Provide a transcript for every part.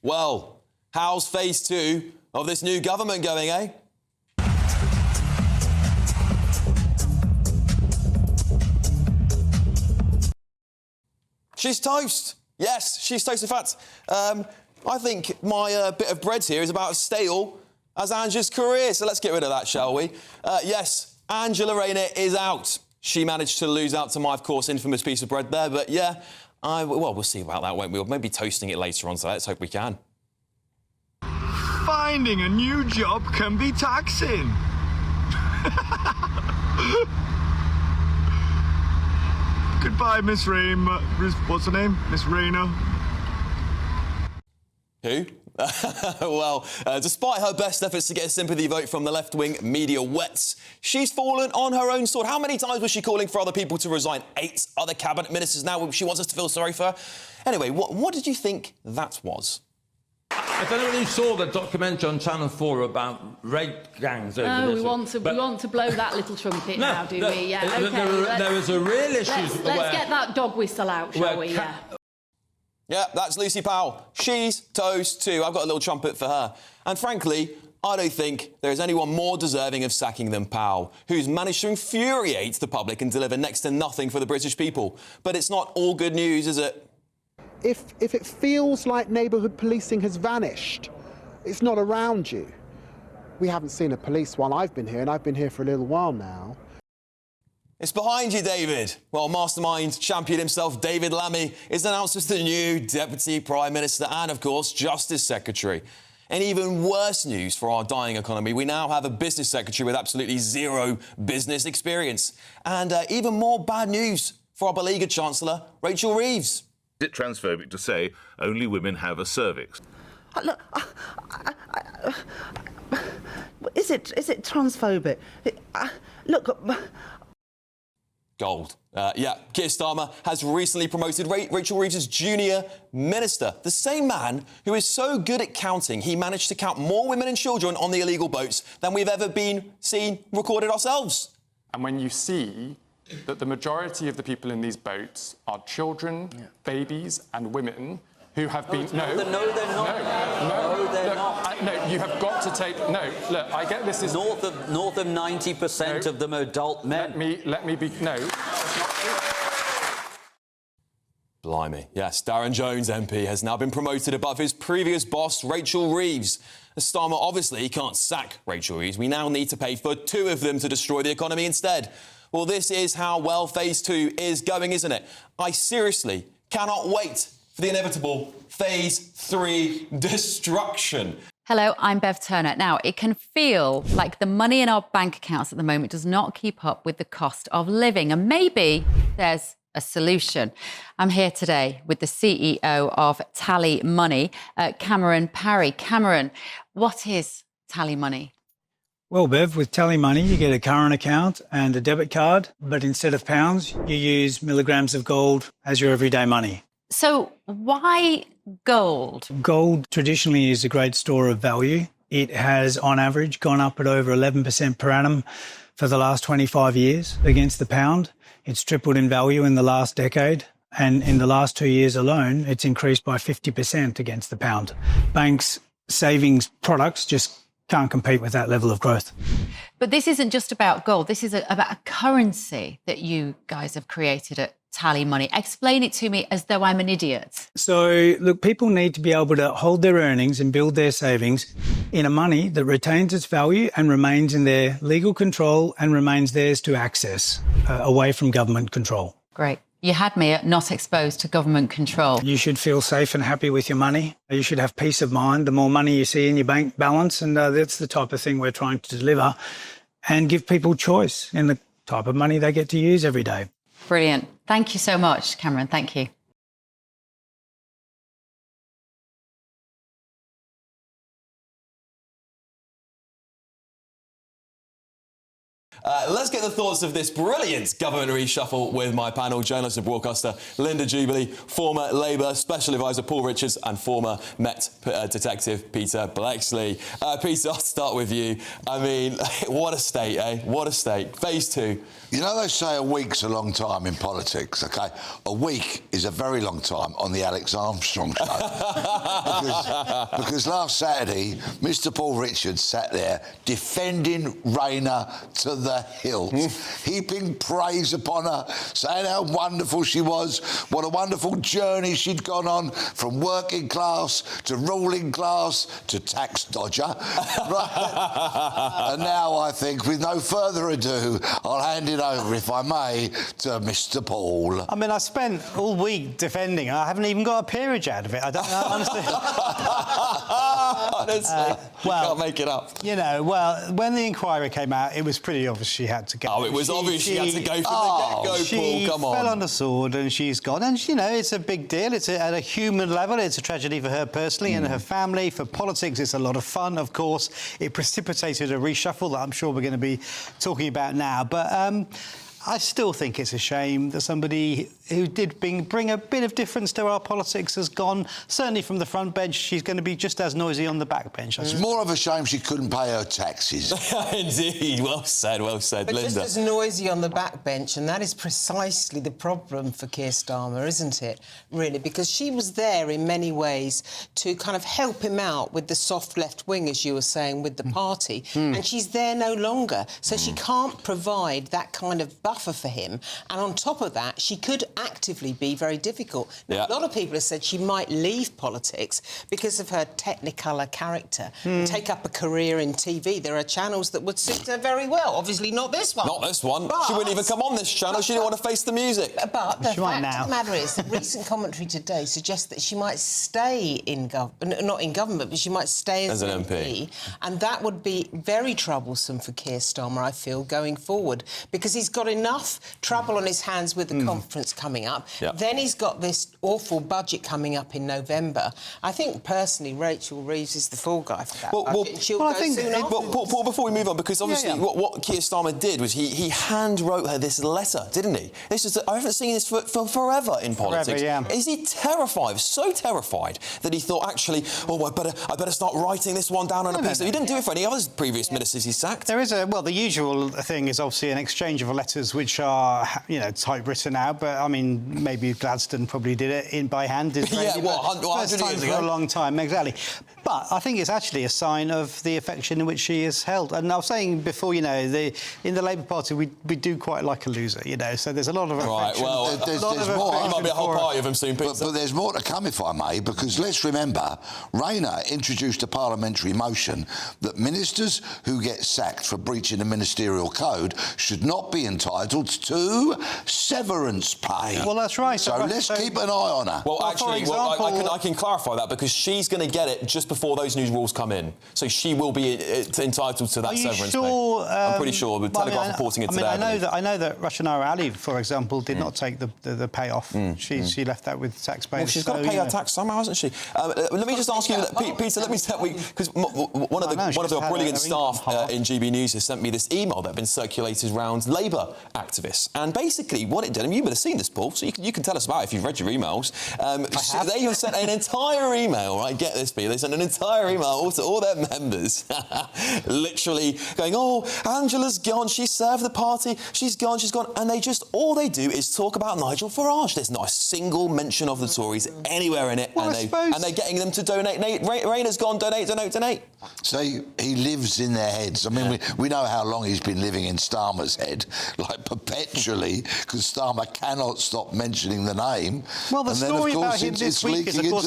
Well, how's phase 2 of this new government going, eh? She's toast. Yes, she's toast. In fact, I think my bit of bread here is about as stale as Angela's career. So let's get rid of that, shall we? Yes, Angela Rayner is out. She managed to lose out to my, of course, infamous piece of bread there. But yeah, well, we'll see about that, won't we? We'll maybe toasting it later on, so let's hope we can. Finding a new job can be taxing. Goodbye, Miss Rayner. What's her name? Miss Rayner. Who? Well, despite her best efforts to get a sympathy vote from the left-wing media wets, she's fallen on her own sword. How many times was she calling for other people to resign? 8 other cabinet ministers now. She wants us to feel sorry for her. Anyway, what did you think that was? I don't know whether you saw the documentary on Channel 4 about rape gangs over No, this. we want to blow that little trumpet now, do we? Yeah, OK. There was a real issue Let's get that dog whistle out, shall we? Yeah. Yeah, that's Lucy Powell. She's toast too. I've got a little trumpet for her. And frankly, I don't think there is anyone more deserving of sacking than Powell, who's managed to infuriate the public and deliver next to nothing for the British people. But it's not all good news, is it? If it feels like neighbourhood policing has vanished, it's not around you. We haven't seen a police while I've been here, and I've been here for a little while now. It's behind you, David. Well, mastermind champion himself, David Lammy, is announced as the new Deputy Prime Minister and, of course, Justice Secretary. And even worse news for our dying economy, we now have a business secretary with absolutely zero business experience. And even more bad news for our beleaguered Chancellor, Rachel Reeves. Is it transphobic to say only women have a cervix? Look, is it transphobic? Look. Gold. Yeah, Keir Starmer has recently promoted Rachel Reeves as junior minister. The same man who is so good at counting, he managed to count more women and children on the illegal boats than we've ever seen recorded ourselves. And when you see that the majority of the people in these boats are children, babies and women who have been... No, they're not. No, they're not. No, you have got to take... No, look, I get this is... North of 90% of them are adult men. Let me be... No. Blimey. Yes, Darren Jones MP has now been promoted above his previous boss, Rachel Reeves. Starmer obviously can't sack Rachel Reeves. We now need to pay for 2 of them to destroy the economy instead. Well, this is how well phase 2 is going, isn't it? I seriously cannot wait for the inevitable phase 3 destruction. Hello, I'm Bev Turner. Now, it can feel like the money in our bank accounts at the moment does not keep up with the cost of living, and maybe there's a solution. I'm here today with the CEO of TallyMoney, Cameron Parry. Cameron, what is TallyMoney? Well, Bev, with TallyMoney, you get a current account and a debit card, but instead of pounds, you use milligrams of gold as your everyday money. So why gold? Gold traditionally is a great store of value. It has, on average, gone up at over 11% per annum for the last 25 years against the pound. It's tripled in value in the last decade. And in the last 2 years alone, it's increased by 50% against the pound. Banks' savings products just can't compete with that level of growth. But this isn't just about gold. This is about a currency that you guys have created at TallyMoney. Explain it to me as though I'm an idiot. So, look, people need to be able to hold their earnings and build their savings in a money that retains its value and remains in their legal control and remains theirs to access, away from government control. Great. You had me at not exposed to government control. You should feel safe and happy with your money. You should have peace of mind. The more money you see in your bank balance, and that's the type of thing we're trying to deliver, and give people choice in the type of money they get to use every day. Brilliant. Thank you so much, Cameron. Thank you. Let's get the thoughts of this brilliant government reshuffle with my panel, journalist and broadcaster Linda Jubilee, former Labour Special Advisor Paul Richards and former Met Detective Peter Blexley. Peter, I'll start with you. I mean, what a state, eh? What a state. Phase 2. You know, they say a week's a long time in politics, OK? A week is a very long time on the Alex Armstrong show. because last Saturday, Mr Paul Richards sat there defending Rayner to the hilt, heaping praise upon her, saying how wonderful she was, what a wonderful journey she'd gone on from working class to ruling class to tax dodger. And now I think, with no further ado, I'll hand it over, if I may, to Mr Paul. I mean, I spent all week defending her. I haven't even got a peerage out of it. I don't know, honestly. Honestly, you can't make it up. You know, well, when the inquiry came out, it was pretty obvious she had to go. Oh, it was obvious she had to go from the get-go, Paul, come on. She fell on the sword and she's gone. And, you know, it's a big deal. It's at a human level. It's a tragedy for her personally and her family. For politics, it's a lot of fun, of course. It precipitated a reshuffle that I'm sure we're going to be talking about now. But I still think it's a shame that somebody who did bring a bit of difference to our politics has gone. Certainly from the front bench, she's going to be just as noisy on the back bench. It's more of a shame she couldn't pay her taxes. Indeed, well said, Linda. But just as noisy on the back bench, and that is precisely the problem for Keir Starmer, isn't it, really? Because she was there in many ways to kind of help him out with the soft left wing, as you were saying, with the party, and she's there no longer. So she can't provide that kind of buffer for him. And on top of that, she could actively be very difficult. Now, a lot of people have said she might leave politics because of her technicolor character and take up a career in TV. There are channels that would suit her very well. Obviously not this one. Not this one. She wouldn't even come on this channel. She didn't want to face the music. But the fact of the matter is that recent commentary today suggests that she might stay in not in government, but she might stay as an MP. And that would be very troublesome for Keir Starmer, I feel, going forward, because he's got enough trouble on his hands with the conference coming up. Then he's got this awful budget coming up in November. I think, personally, Rachel Reeves is the fall guy for that. Paul, before we move on, because obviously what Keir Starmer did was he hand-wrote her this letter, didn't he? This is I haven't seen this for forever in politics. Is he terrified, so terrified, that he thought, actually, I better start writing this one down on a piece? He didn't do it for any other previous ministers he sacked. There is the usual thing is obviously an exchange of letters which are, typewritten out, but, I mean, maybe Gladstone probably did it by hand. First time for a long time, exactly. But I think it's actually a sign of the affection in which she is held. And I was saying before, in the Labour Party, we do quite like a loser, so there's a lot of affection. Right, well, there's more. There might be a whole party of them soon, Peter. But there's more to come, if I may, because let's remember, Rayner introduced a parliamentary motion that ministers who get sacked for breaching the ministerial code should not be entitled to severance pay. Well, that's right. So let's keep an eye on her. Well, actually, I can clarify that, because she's going to get it just before those new rules come in. So she will be entitled to that severance pay. I'm pretty sure. The Telegraph reporting it today. I know that Rashanara Ali, for example, did not take the payoff. She left that with taxpayers. Well, she's got to pay her tax somehow, hasn't she? Let me just ask you, Peter. Let me tell you, because one of the brilliant staff in GB News has sent me this email that had been circulated around Labour activists, and basically what it did, and you would have seen this, Paul, so you can tell us about it if you've read your emails. They have sent an entire email, right? Get this, Peter. They sent an entire email to all their members, literally going, Angela's gone, she served the party, she's gone, and all they do is talk about Nigel Farage. There's not a single mention of the Tories anywhere in it, and they're getting them to donate. Rayner's gone, donate. See, he lives in their heads. I mean, we know how long he's been living in Starmer's head, like perpetually, because Starmer cannot stop mentioning the name. Well, the story about him it's this week is, of course,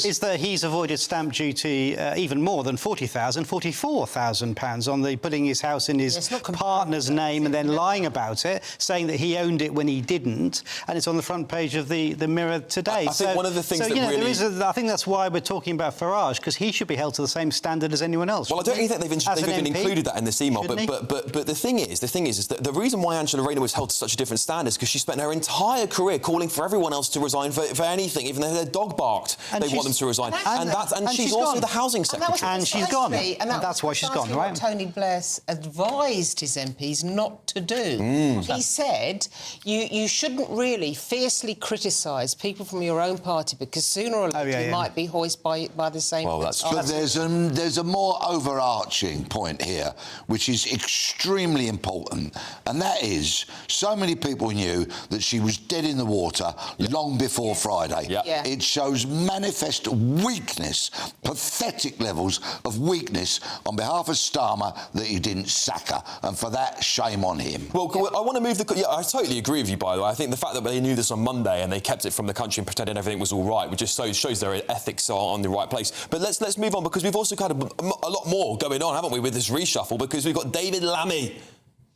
is that he's avoided stamp duty even more than £44,000 on putting his house in his partner's name and then lying about it, saying that he owned it when he didn't, and it's on the front page of the Mirror today. I think one of the things that really... I think that's why we're talking about Farage, because he should be held to the same standard as anyone else. Well, I don't think they've even included that in this email, but the thing is that the reason why Angela Rayner was held to such a different standard is because she spent her entire career calling for everyone else to resign for anything, even though their dog barked. They want them to resign, and she's also also the housing secretary. And she's gone. And that's why she's gone, right? What Tony Blair advised his MPs not to do. He said, you shouldn't really fiercely criticise people from your own party because sooner or later you might be hoisted by the same... Well, that's true. But there's a more overarching point here, which is extremely important, and that is so many people knew that she was dead in the water long before Friday. It shows manifest weakness, pathetic levels of weakness on behalf of Starmer that he didn't sack her, and for that, shame on him. Well, I want to move the... Yeah, I totally agree with you, by the way. I think the fact that they knew this on Monday and they kept it from the country and pretended everything was all right, which just shows their ethics are on the right place. But let's move on, because we've also had a lot more going on, haven't we, with this reshuffle, because we've got David Lammy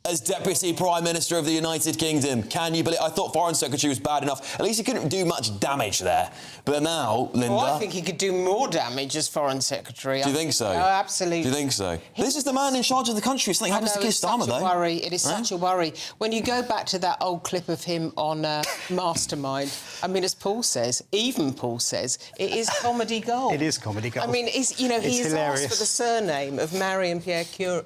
as Deputy Prime Minister of the United Kingdom. Can you believe... I thought Foreign Secretary was bad enough. At least he couldn't do much damage there. But now, Linda... Well, I think he could do more damage as Foreign Secretary. Do you think so? Oh, absolutely. Do you think so? This is the man in charge of the country. Something happens to Keir Starmer, though. Worry. It is such a worry. When you go back to that old clip of him on Mastermind, I mean, as Paul says, even Paul says, it is comedy gold. It is comedy gold. I mean, he is hilarious. asked for the surname of Marie-Pierre Curie.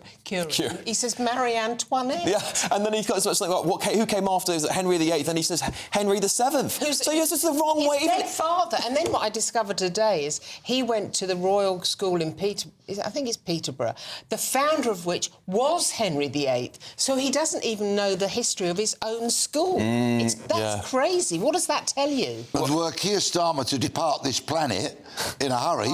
He says Marie Antoinette. Yeah, and then he's got something like, who came after? Is it Henry VIII? And he says Henry VII. So yes, it's the wrong way. His dead father. And then what I discovered today is he went to the Royal School in I think it's Peterborough, the founder of which was Henry VIII. So he doesn't even know the history of his own school. That's crazy. What does that tell you? But were Keir Starmer to depart this planet in a hurry,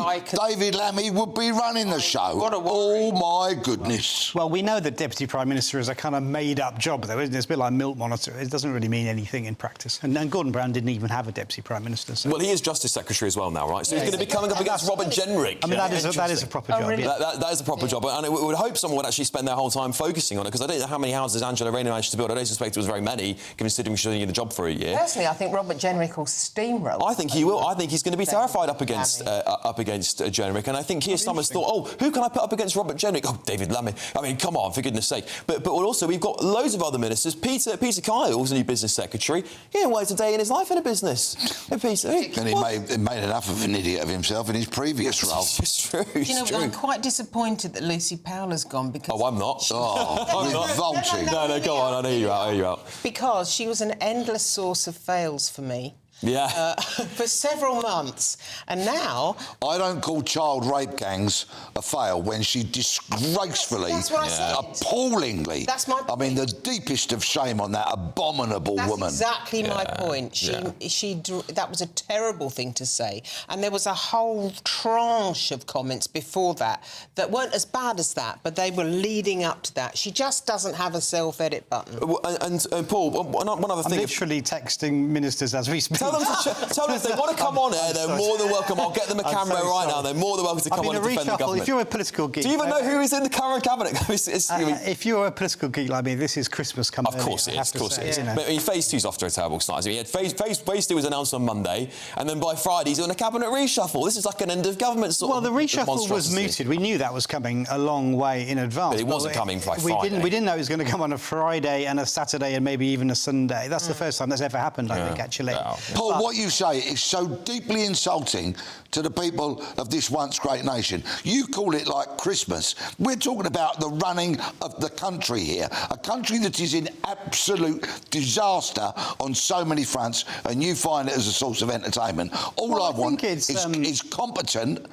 David Lammy would be running the show. Oh, my goodness. Well, we know that Deputy Prime Minister is a kind of made-up job, though, isn't it? It's a bit like milk monitor. It doesn't really mean anything in practice. And Gordon Brown didn't even have a Deputy Prime Minister. So. Well, he is Justice Secretary as well now, right? So he's going to be coming up against Robert Jenrick. I mean, that is a proper job. Really? That is a proper job. And we would hope someone would actually spend their whole time focusing on it, because I don't know how many houses Angela Rayner managed to build. I don't suspect it was very many, considering she was doing the job for a year. Personally, I think Robert Jenrick will steamroll. I think he will. I think he's going to be terrified up against Jenrick. And I think Keir Starmer's thought, oh, who can I put up against Robert Jenrick? Oh, David Lammy. I mean, come on, for goodness sake. But also, we've got loads of other ministers. Peter Kyle's a new business secretary. He didn't wait a day in his life in a business. Peter, and he made enough of an idiot of himself in his previous role. It's true. I'm quite disappointed that Lucy Powler's gone because... Oh, I'm not. Revolting. No, go on. I hear you out. Because she was an endless source of fails for me. Yeah. For several months. And now... I don't call child rape gangs a fail when she disgracefully, That's what I said. appallingly... That's my point. I mean, the deepest of shame on that abominable woman. That's exactly my point. That was a terrible thing to say. And there was a whole tranche of comments before that weren't as bad as that, but they were leading up to that. She just doesn't have a self-edit button. And Paul, one other thing... I'm literally texting ministers as we speak. Tell them if they want to come on air, they're more than welcome. I'll get them a camera right now. They're more than welcome to come on and defend the government. If you're a political geek... Do you even know who is in the current cabinet? If you're a political geek like me, this is Christmas coming. Of course it is, But I mean, Phase 2's off to a terrible start. I mean, Phase 2 was announced on Monday, and then by Friday he's on a cabinet reshuffle. This is like an end of government sort of... Well, the reshuffle was mooted. We knew that was coming a long way in advance. But it wasn't coming by Friday. We didn't know it was going to come on a Friday and a Saturday and maybe even a Sunday. That's the first time that's ever happened, I think, actually. Yeah. Paul, what you say is so deeply insulting to the people of this once great nation. You call it like Christmas. We're talking about the running of the country here, a country that is in absolute disaster on so many fronts, and you find it as a source of entertainment. All I want is competent,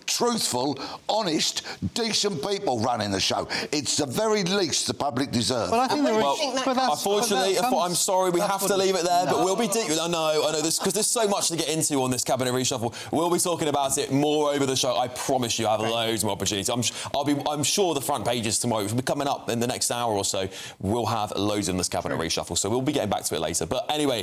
truthful, honest, decent people running the show. It's the very least the public deserve. Well, I think unfortunately, I'm sorry, we have to leave it there, but we'll be deep. I know this, because there's so much to get into on this cabinet reshuffle. We'll be talking about it more over the show. I promise you, I have loads more opportunities. I'm sure the front pages tomorrow, which will be coming up in the next hour or so, we'll have loads in this cabinet reshuffle. So we'll be getting back to it later. But anyway,